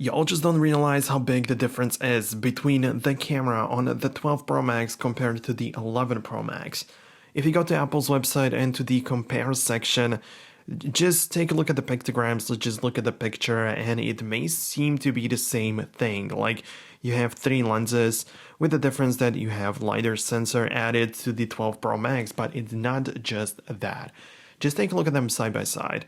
Y'all just don't realize how big the difference is between the camera on the 12 Pro Max compared to the 11 Pro Max. If you go to Apple's website and to the compare section, just take a look at the pictograms, let's just look at the picture, and it may seem to be the same thing. Like, you have three lenses, with the difference that you have LiDAR sensor added to the 12 Pro Max, but it's not just that. Just take a look at them side by side.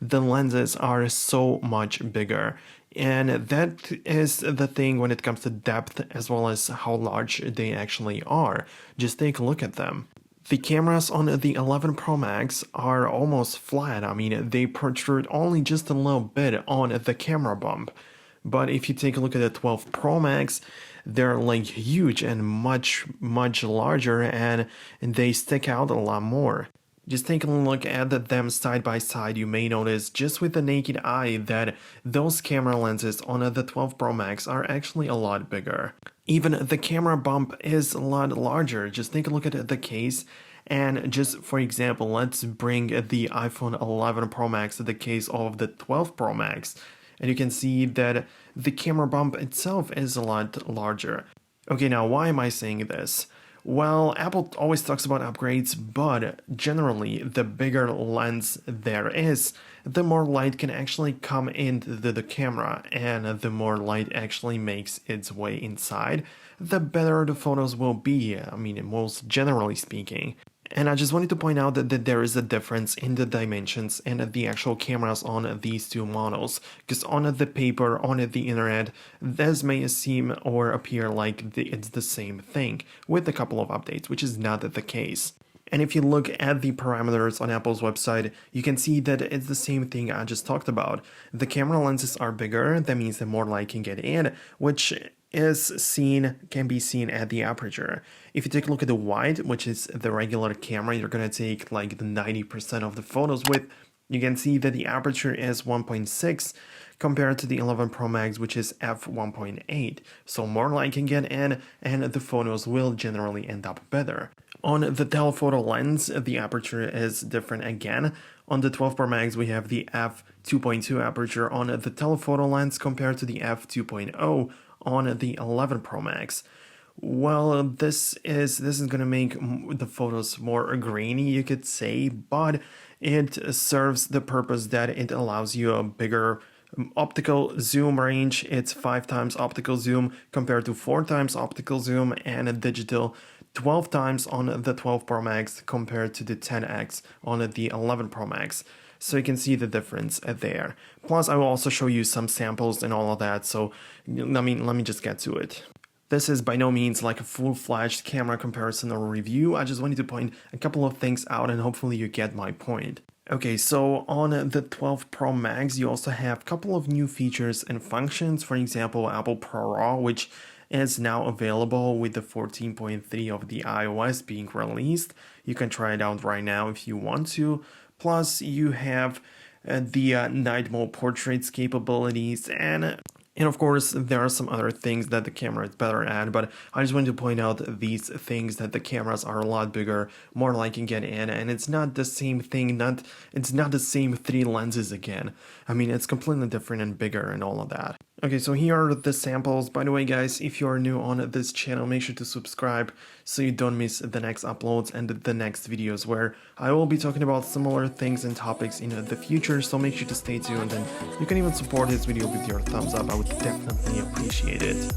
The lenses are so much bigger, and that is the thing when it comes to depth as well as how large they actually are. Just take a look at them. The cameras on the 11 Pro Max are almost flat. I mean, they protrude only just a little bit on the camera bump. But if you take a look at the 12 Pro Max, they're like huge and much larger, and they stick out a lot more. Just take a look at them side by side, you may notice just with the naked eye that those camera lenses on the 12 Pro Max are actually a lot bigger. Even the camera bump is a lot larger. Just take a look at the case, and just for example, let's bring the iPhone 11 Pro Max to the case of the 12 Pro Max, and you can see that the camera bump itself is a lot larger. Okay, now why am I saying this? Well, Apple always talks about upgrades, but generally, the bigger lens there is, the more light can actually come into the camera, and the more light actually makes its way inside, the better the photos will be, I mean, most generally speaking. And I just wanted to point out that there is a difference in the dimensions and the actual cameras on these two models, because on the paper, on the internet, this may seem or appear like it's the same thing, with a couple of updates, which is not the case. And if you look at the parameters on Apple's website, you can see that it's the same thing I just talked about. The camera lenses are bigger, that means that more light can get in, which can be seen at the aperture. If you take a look at the wide, which is the regular camera you're gonna take like the 90% of the photos with, you can see that the aperture is 1.6 compared to the 11 Pro Max, which is f1.8. So more light can get in, and the photos will generally end up better. On the telephoto lens, the aperture is different again. On the 12 Pro Max, we have the f2.2 aperture on the telephoto lens compared to the f2.0 on the 11 Pro Max. Well, this is going to make the photos more grainy, you could say, but it serves the purpose that it allows you a bigger optical zoom range. It's 5 times optical zoom compared to 4 times optical zoom, and a digital 12 times on the 12 Pro Max compared to the 10x on the 11 Pro Max. So you can see the difference there. Plus, I will also show you some samples and all of that, so let me just get to it. This is by no means like a full-fledged camera comparison or review. I just wanted to point a couple of things out, and hopefully you get my point. Okay, so on the 12 Pro Max, you also have a couple of new features and functions. For example, Apple Pro, which is now available with the 14.3 of the iOS being released. You can try it out right now if you want to. Plus, you have the night mode portraits capabilities, and of course, there are some other things that the camera is better at, but I just wanted to point out these things, that the cameras are a lot bigger, more light can get in, and it's not the same thing, it's not the same 3 lenses again. I mean, it's completely different and bigger and all of that. Okay, so here are the samples. By the way, guys, if you are new on this channel, make sure to subscribe so you don't miss the next uploads and the next videos, where I will be talking about similar things and topics in the future, so make sure to stay tuned, and you can even support this video with your thumbs up. I would definitely appreciate it.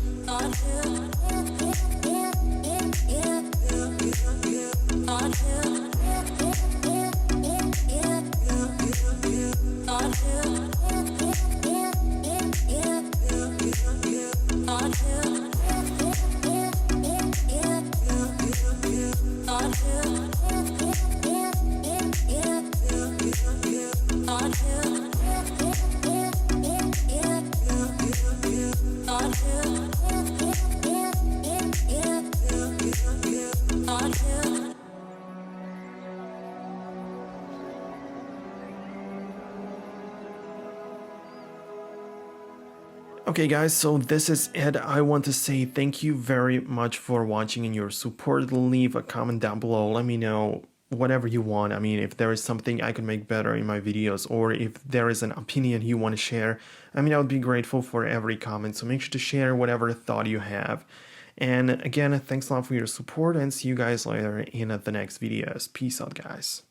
Okay guys, so this is it. I want to say thank you very much for watching and your support. Leave a comment down below. Let me know whatever you want. I mean, if there is something I could make better in my videos, or if there is an opinion you want to share, I mean, I would be grateful for every comment. So make sure to share whatever thought you have. And again, thanks a lot for your support, and see you guys later in the next videos. Peace out, guys.